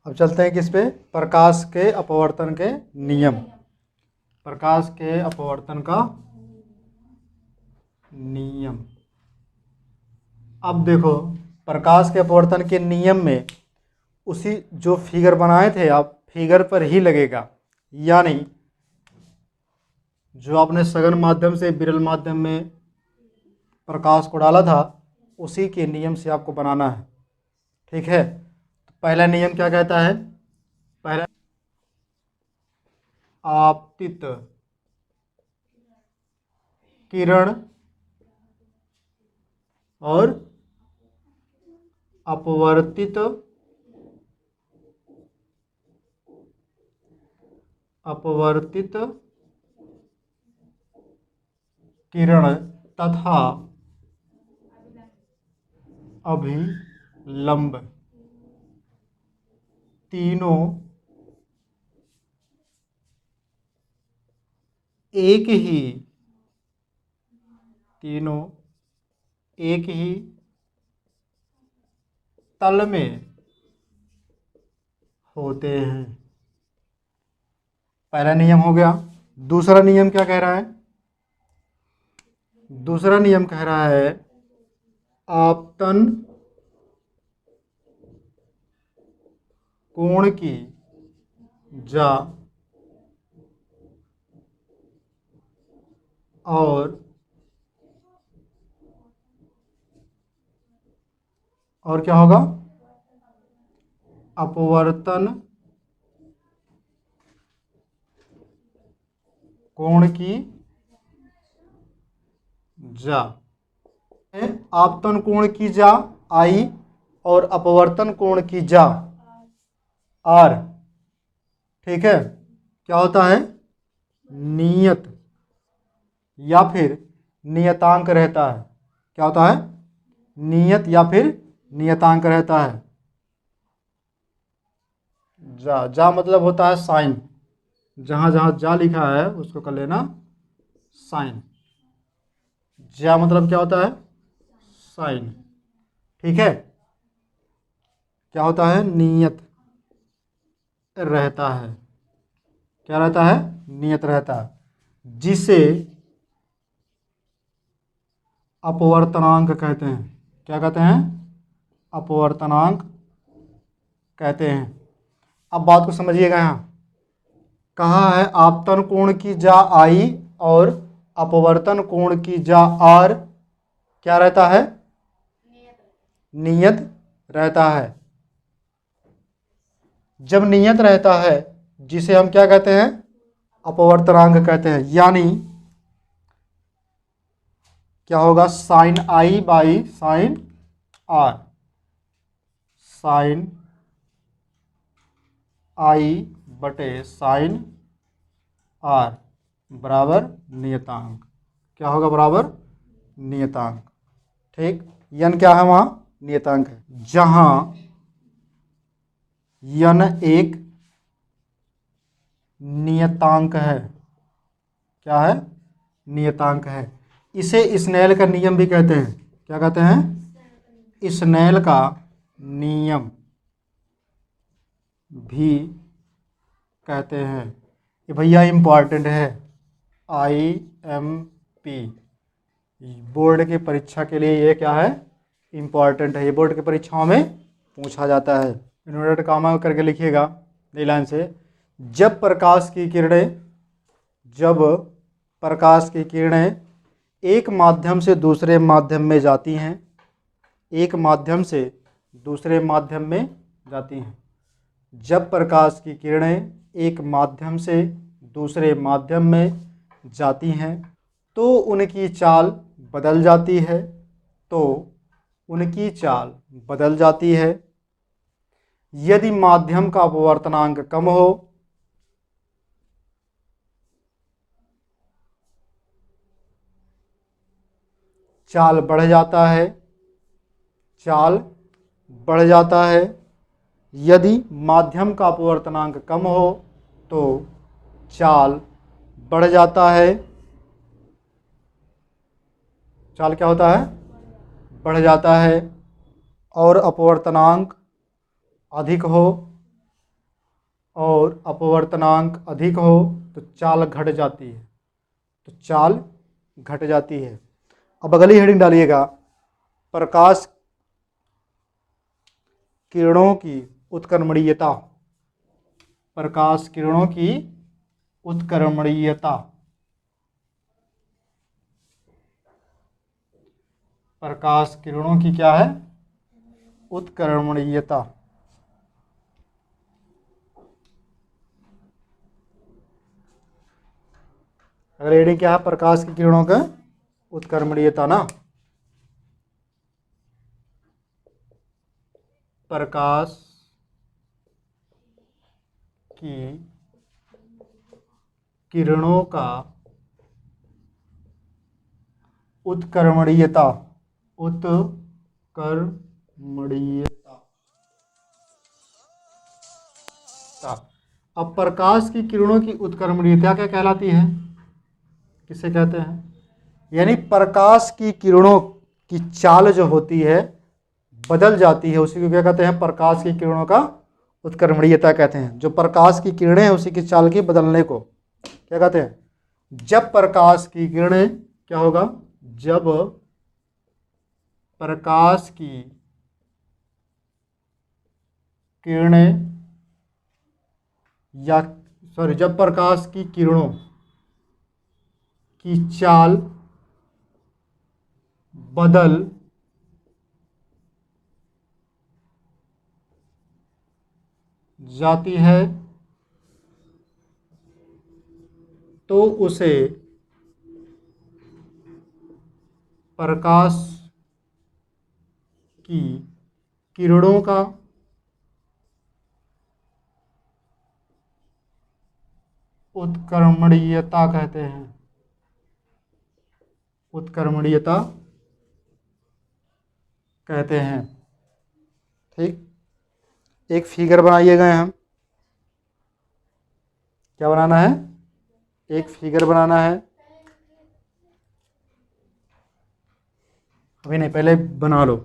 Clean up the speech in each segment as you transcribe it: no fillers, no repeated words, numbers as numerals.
अब चलते हैं किस पे, प्रकाश के अपवर्तन के नियम। प्रकाश के अपवर्तन का नियम। अब देखो, प्रकाश के अपवर्तन के नियम में उसी जो फिगर बनाए थे आप, फिगर पर ही लगेगा। यानी जो आपने सघन माध्यम से विरल माध्यम में प्रकाश को डाला था, उसी के नियम से आपको बनाना है। ठीक है, तो पहला नियम क्या कहता है? पहला, आपतित किरण और अपवर्तित किरण तथा अभिलंब तीनों एक ही तल में होते हैं। पहला नियम हो गया। दूसरा नियम क्या कह रहा है? दूसरा नियम कह रहा है आपतन कोण की जा और क्या होगा? अपवर्तन कोण की जा। आपतन कोण की जा आई और अपवर्तन कोण की जा आर। ठीक है, क्या होता है? नियत या फिर नियतांक रहता है। क्या होता है? नियत या फिर नियतांक रहता है। जा मतलब होता है साइन। जहां जहां जा लिखा है उसको कर लेना साइन। जा मतलब क्या होता है? साइन। ठीक है, क्या होता है? नियत रहता है। क्या रहता है? नियत रहता है, जिसे अपवर्तनांक कहते हैं। क्या कहते हैं? अपवर्तनांक कहते हैं। अब बात को समझिएगा। यहाँ कहा है आपतन कोण की जा आई और अपवर्तन कोण की जा आर क्या रहता है? नियत रहता है। जब नियत रहता है, जिसे हम क्या कहते हैं? अपवर्तनांक कहते हैं। यानी क्या होगा? Sine i by sine r. Sine i बटे साइन आर बराबर नियतांक। क्या होगा? बराबर नियतांक। ठीक, यन क्या है? वहाँ नियतांक है। जहाँ यन एक नियतांक है। क्या है? नियतांक है। इसे स्नेल का नियम भी कहते हैं। क्या कहते हैं? स्नेल का नियम भी कहते हैं। ये भैया इम्पॉर्टेंट है। IMP बोर्ड की परीक्षा के लिए ये क्या है? इम्पॉर्टेंट है। ये बोर्ड की परीक्षाओं में पूछा जाता है। इन्वर्टेड कामा करके लिखिएगा नी लाइन से। जब प्रकाश की किरणें एक माध्यम से दूसरे माध्यम में जाती हैं, एक माध्यम से दूसरे माध्यम में जाती हैं। जब प्रकाश की किरणें एक माध्यम से दूसरे माध्यम में जाती हैं तो उनकी चाल बदल जाती है। यदि माध्यम का अपवर्तनांक कम हो चाल बढ़ जाता है। यदि माध्यम का अपवर्तनांक कम हो तो चाल बढ़ जाता है। चाल क्या होता है? बढ़ जाता है। और अपवर्तनांक अधिक हो और अपवर्तनांक अधिक हो तो चाल घट जाती है, तो चाल घट जाती है। अब अगली हेडिंग डालिएगा, प्रकाश किरणों की उत्क्रमणीयता। प्रकाश किरणों की उत्क्रमणीयता। प्रकाश किरणों की क्या है? उत्क्रमणीयता। अगली हेडिंग क्या है? प्रकाश की किरणों का उत्क्रमणीयता ना। प्रकाश की किरणों का उत्क्रमणीयता। उत्क्रमणीयता। अब प्रकाश की किरणों की उत्क्रमणीयता क्या कहलाती है? किसे कहते हैं? यानी प्रकाश की किरणों की चाल जो होती है बदल जाती है, उसी को क्या कहते हैं? प्रकाश की किरणों का उत्क्रमणीयता कहते हैं। जो प्रकाश की किरणें हैं उसी की चाल की बदलने को क्या कहते हैं? जब प्रकाश की किरणें क्या होगा? जब प्रकाश की किरणें या जब प्रकाश की किरणों की चाल बदल जाती है तो उसे प्रकाश की किरणों का उत्क्रमणीयता कहते हैं। उत्क्रमणीयता कहते हैं। ठीक, एक फिगर बनाइएगा। हम क्या बनाना है? एक फिगर बनाना है। अभी नहीं, पहले बना लो।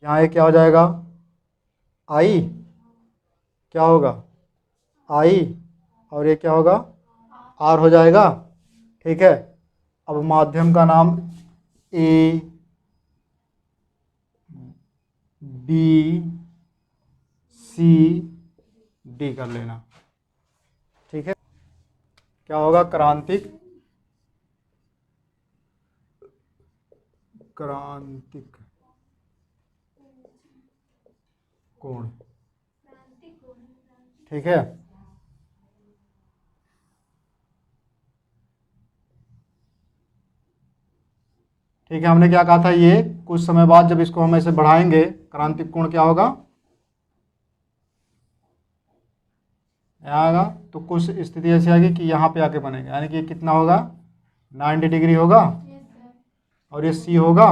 यहाँ ये क्या हो जाएगा? आई क्या होगा? आई, और ये क्या होगा? आर हो जाएगा। ठीक है, अब माध्यम का नाम ए बी सी डी कर लेना। ठीक है, क्या होगा? क्रांतिक कोण। ठीक है, ठीक है। हमने क्या कहा था? ये कुछ समय बाद जब इसको हम ऐसे बढ़ाएंगे, क्रांतिक कोण क्या होगा? यहाँ आएगा तो कुछ स्थिति ऐसी आएगी कि यहाँ पे आके बनेगा, यानी कि कितना होगा? 90 डिग्री होगा। और ये सी होगा।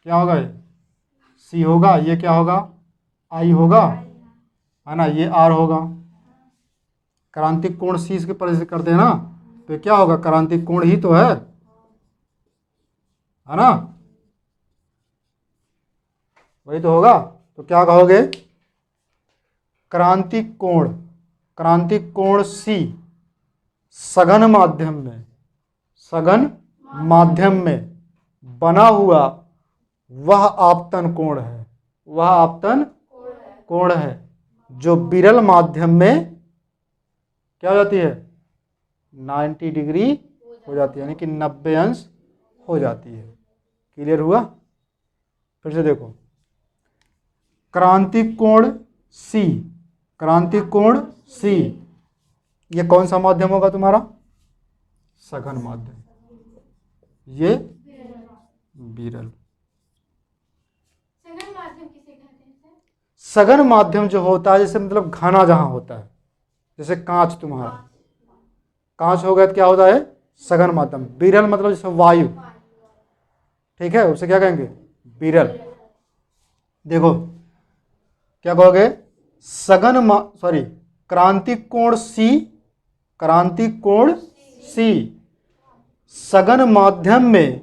क्या होगा? ये सी होगा। ये क्या होगा? आई होगा, है ना। ये आर होगा। क्रांतिक कोण सी इसके पर करते हैं ना, तो ये क्या होगा? क्रांतिक कोण ही तो है ना। वही तो होगा। तो क्या कहोगे? क्रांतिक कोण, क्रांतिक कोण सी सघन माध्यम में, सघन माध्यम में बना हुआ वह आपतन कोण है। वह आपतन कोण है जो विरल माध्यम में क्या हो जाती है? 90 डिग्री हो जाती है, यानी कि 90 अंश हो जाती है। क्लियर हुआ? फिर से देखो, क्रांतिक कोण सी, क्रांतिक कोण सी, ये कौन सा माध्यम होगा तुम्हारा? सघन माध्यम। ये विरल। सघन माध्यम जो होता है, जैसे मतलब घना जहां होता है, जैसे कांच, तुम्हारा कांच हो गया तो क्या होता है? सघन माध्यम। विरल मतलब जैसे वायु, ठीक है, उसे क्या कहेंगे? विरल। देखो, क्या कहोगे? सॉरी, क्रांतिक कोण सी, क्रांतिक कोण सी सघन माध्यम में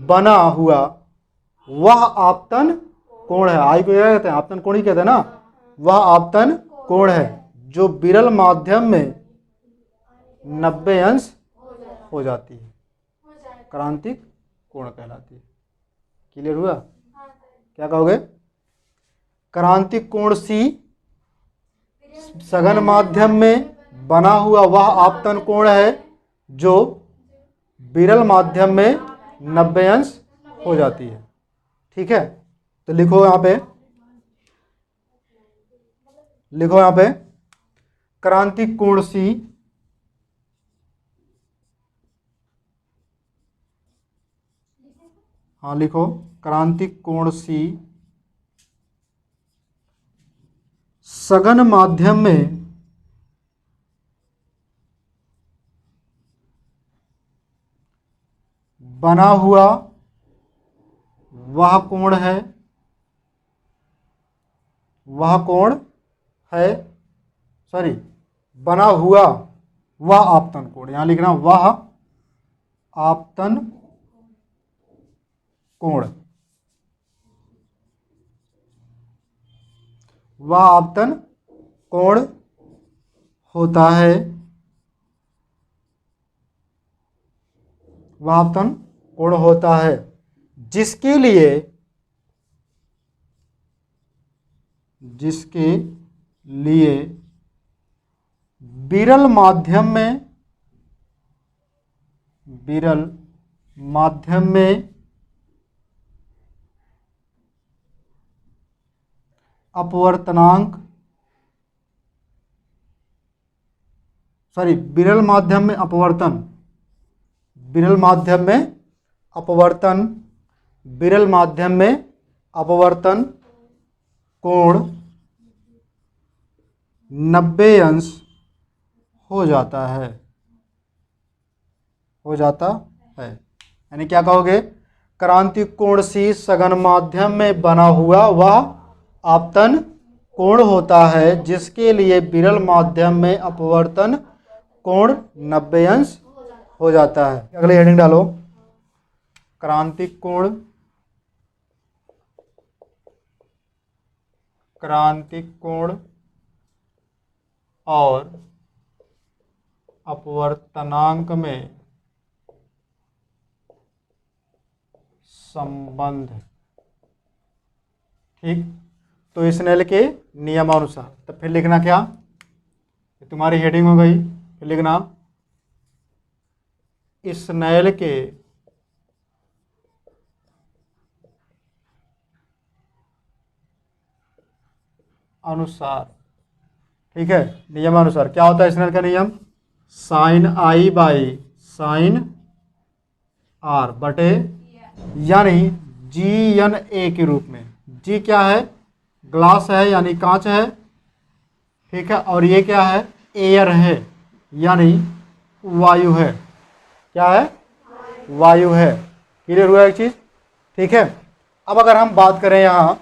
बना हुआ वह आपतन कोण है। आई को क्या कहते हैं? आपतन कोण ही कहते हैं ना। वह आपतन कोण है जो विरल माध्यम में 90 अंश हो जाती है, क्रांतिक कोण कहलाती है। क्लियर हुआ? क्या कहोगे? क्रांतिक कोण सी सघन माध्यम में बना हुआ वह आपतन कोण है जो विरल माध्यम में 90 अंश हो जाती है। ठीक है, तो लिखो यहां पे, लिखो यहां पे क्रांतिक कोण सी हाँ लिखो, क्रांतिक कोण सी सघन माध्यम में बना हुआ वह कोण है, वह कोण है, सॉरी, बना हुआ वह आपतन कोण, यहां लिखना वह आपतन कोण, वह आपतन कोण होता है, वह आपतन कोण होता है जिसके लिए, जिसके लिए विरल माध्यम में, विरल माध्यम में अपवर्तनांक, सॉरी, विरल माध्यम में अपवर्तन, विरल माध्यम में अपवर्तन, विरल माध्यम में अपवर्तन कोण 90 अंश हो जाता है, हो जाता है। यानी क्या कहोगे? क्रांतिक कोण सी सघन माध्यम में बना हुआ वह आपतन कोण होता है जिसके लिए विरल माध्यम में अपवर्तन कोण 90 अंश हो जाता है। अगले हेडिंग डालो, क्रांतिक कोण, क्रांतिक कोण और अपवर्तनांक में संबंध। ठीक, तो स्नेल के नियमानुसार। तो फिर लिखना क्या? तुम्हारी हेडिंग हो गई। फिर लिखना स्नेल के अनुसार। ठीक है, नियमानुसार क्या होता है स्नेल का नियम? Sine i by sine r बटे, यानी जी एन ए के रूप में। जी क्या है? ग्लास है यानी कांच है। ठीक है, और ये क्या है? एयर है यानी वायु है। क्या है? वायु है। क्लियर हुआ एक चीज? ठीक है, अब अगर हम बात करें यहां,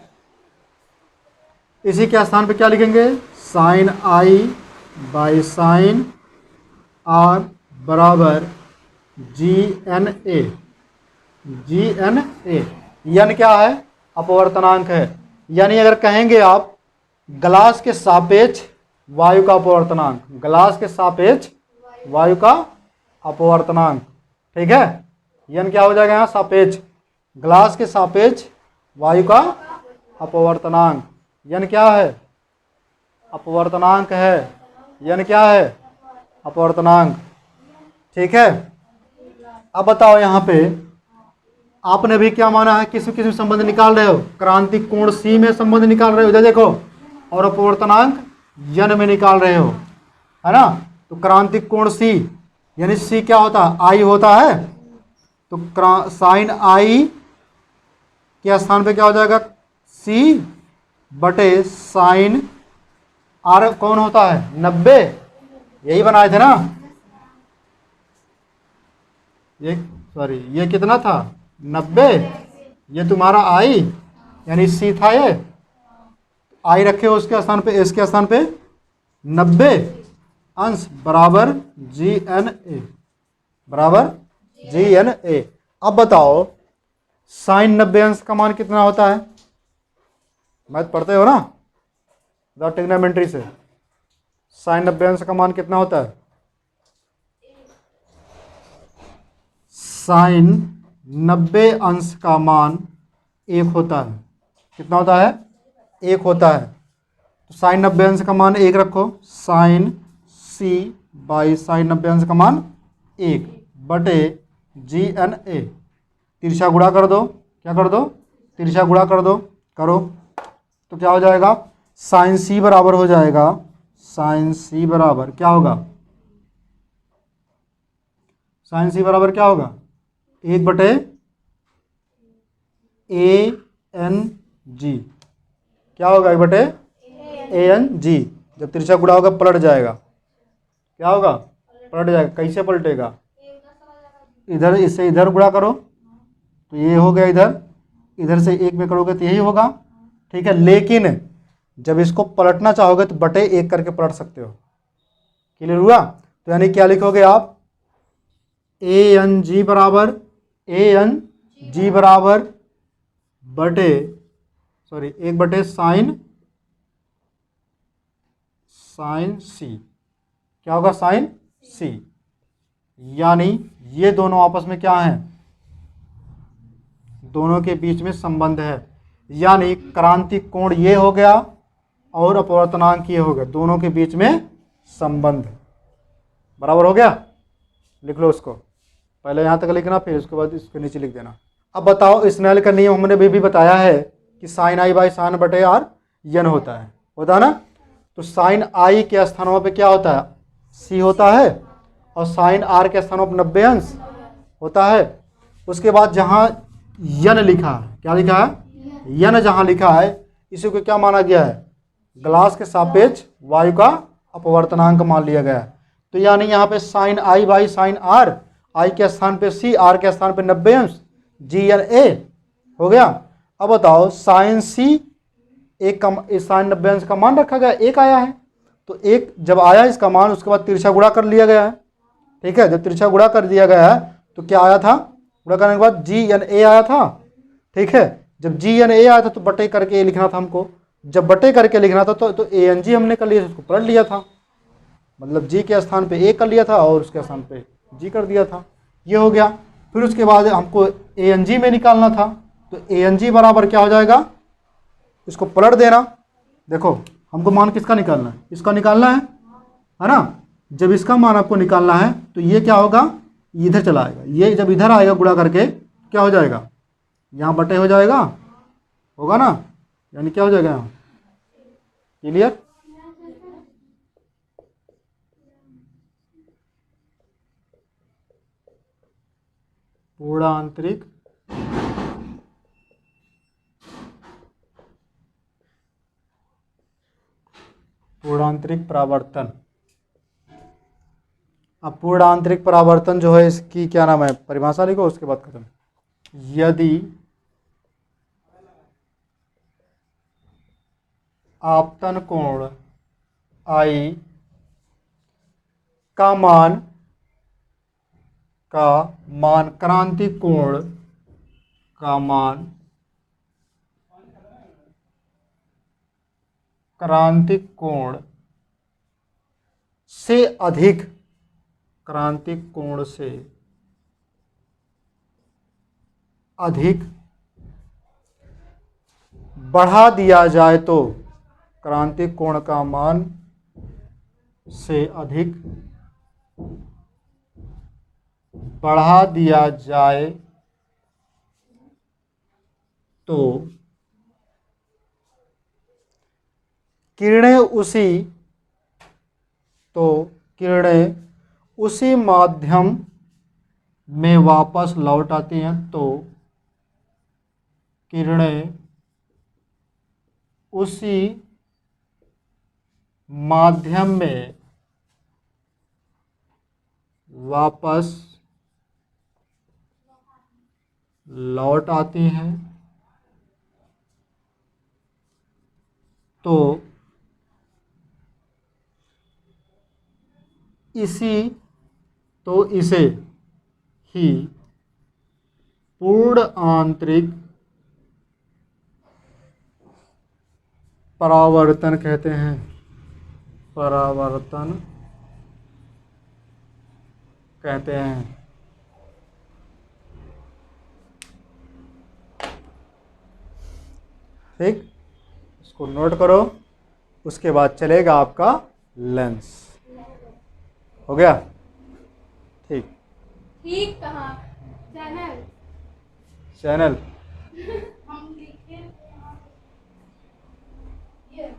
इसी के स्थान पे क्या लिखेंगे? Sine i by sine r बराबर जी N A. G N A, यन क्या है? अपवर्तनांक है। यानी अगर कहेंगे आप ग्लास के सापेक्ष वायु का अपवर्तनांक, ग्लास के सापेक्ष वायु का अपवर्तनांक। ठीक है, यन क्या हो जाएगा? यहाँ सापेक्ष, ग्लास के सापेक्ष वायु का अपवर्तनांक। यन क्या है? अपवर्तनांक है। यन क्या है? अपवर्तनांक। ठीक है, अब बताओ यहाँ पे आपने भी क्या माना है? किस किस में संबंध निकाल रहे हो? क्रांतिक कोण सी में संबंध निकाल रहे हो, देखो, और अपवर्तनांक यन में निकाल रहे हो, है ना। तो क्रांतिक कोण सी यानी सी क्या होता है? आई होता है। तो साइन आई के स्थान पे क्या हो जाएगा? सी बटे साइन आर कौन होता है? 90। यही बनाए थे ना ये, सॉरी, ये कितना था? 90। ये तुम्हारा आई यानी सी था ये। आई रखे हो उसके स्थान पे, एस के स्थान पे 90 अंश बराबर जी एन ए, बराबर जी एन ए। अब बताओ साइन 90 अंश का मान कितना होता है? मैथ पढ़ते हो ना ट्रिग्नोमेट्री से? साइन 90 अंश का मान कितना होता है? साइन 90 अंश का मान 1 होता है। कितना होता है? 1 होता है। तो साइन 90 अंश का मान 1 रखो, साइन सी बाई साइन 90 अंश का मान 1 बटे जी एन ए। तिरछा गुणा कर दो, क्या कर दो? तिरछा गुणा कर दो, करो तो क्या हो जाएगा? साइन सी बराबर हो जाएगा, साइन सी बराबर क्या होगा? साइन सी बराबर क्या होगा? 1 बटे ए एन जी। क्या होगा? 1 बटे ए एन जी। जब तिरछा गुणा होगा पलट जाएगा। क्या होगा? पलट जाएगा। कैसे पलटेगा? इधर इससे इधर गुणा करो तो ये हो गया, इधर से 1 में करोगे तो यही होगा, ठीक है। लेकिन जब इसको पलटना चाहोगे तो बटे 1 करके पलट सकते हो। क्लियर हुआ? तो यानी क्या लिखोगे आप? ए एन जी बराबर, ए एन जी बराबर बटे 1 बटे साइन सी। क्या होगा? साइन सी। यानी ये दोनों आपस में क्या हैं? दोनों के बीच में संबंध है। यानी क्रांतिक कोण ये हो गया और अपवर्तनांक ये हो गया, दोनों के बीच में संबंध। बराबर हो गया? लिख लो उसको, पहले यहाँ तक लिखना, फिर उसके बाद इसके नीचे लिख देना। अब बताओ स्नेल का नियम हमने भी बताया है कि साइन आई बाई साइन बटे आर यन होता है ना। तो साइन आई के स्थानों पे क्या होता है? सी होता है, और साइन आर के स्थानों पर 90 अंश होता है। उसके बाद जहाँ यन लिखा है, क्या लिखा है? यन जहाँ लिखा है इसी को क्या माना गया है? ग्लास के सापेक्ष वायु का अपवर्तनांक मान लिया गया है। तो यानी यहाँ पे sine i by sine r, i के स्थान पे सी, आर के स्थान पे 90 अंश, जी एन ए हो गया। अब बताओ साइन सी एक का साइन 90 अंश का मान रखा गया, 1 आया है। तो 1 जब आया इसका मान, उसके बाद तिरछा गुणा कर लिया गया है, ठीक है। जब तिरछा गुणा कर दिया गया है तो क्या आया था? गुणा करने के बाद जी एन ए आया था, ठीक है। जब जी एन ए आया था तो बटे करके ए लिखना था हमको। जब बटे करके लिखना था तो ए एन जी हमने कर लिया, उसको पलट लिया था, मतलब जी के स्थान पे ए कर लिया था और उसके स्थान पे जी कर दिया था। ये हो गया। फिर उसके बाद हमको ए एन जी में निकालना था, तो ए एन जी बराबर क्या हो जाएगा? इसको पलट देना। देखो हमको मान किसका निकालना है? इसका निकालना है ना। जब इसका मान आपको निकालना है तो ये क्या होगा? इधर चला आएगा। ये जब इधर आएगा गुणा करके क्या हो जाएगा? यहाँ बटे हो जाएगा, होगा ना। यानी क्या हो जाएगा यहाँ? क्लियर? पूर्ण आंतरिक पूर्णांतरिक परावर्तन। अब पूर्ण आंतरिक परावर्तन जो है इसकी क्या नाम है? परिभाषा लिखो, उसके बाद खत्म। यदि आपतन कोण आई का मान क्रांतिक कोण का मान क्रांतिक कोण से अधिक, क्रांतिक कोण से अधिक बढ़ा दिया जाए तो, क्रांतिक कोण का मान से अधिक बढ़ा दिया जाए तो किरणें उसी माध्यम में वापस लौट आती हैं। तो किरणें उसी माध्यम में वापस लौट आती हैं तो इसे ही पूर्ण आंतरिक परावर्तन कहते हैं। परावर्तन कहते हैं। ठीक, इसको नोट करो। उसके बाद चलेगा आपका लेंस। हो गया? ठीक। ठीक कहाँ? चैनल चैनल हम लिखे ये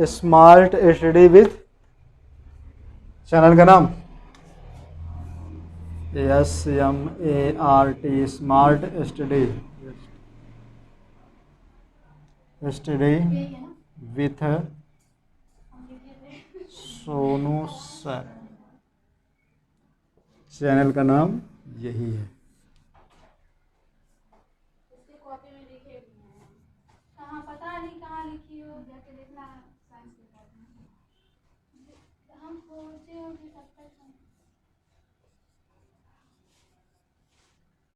स्मार्ट स्टडी विथ चैनल का नाम SMART स्मार्ट स्टडी यही है ना? विथ हम लिखे थे। सोनू सर। चैनल का नाम यही है। इसके कॉपी में लिखे भी हैं। कहाँ पता नहीं कहाँ लिखी हो, जाके देखना साइंस के कॉपी में। हम सोचे हो कि सबका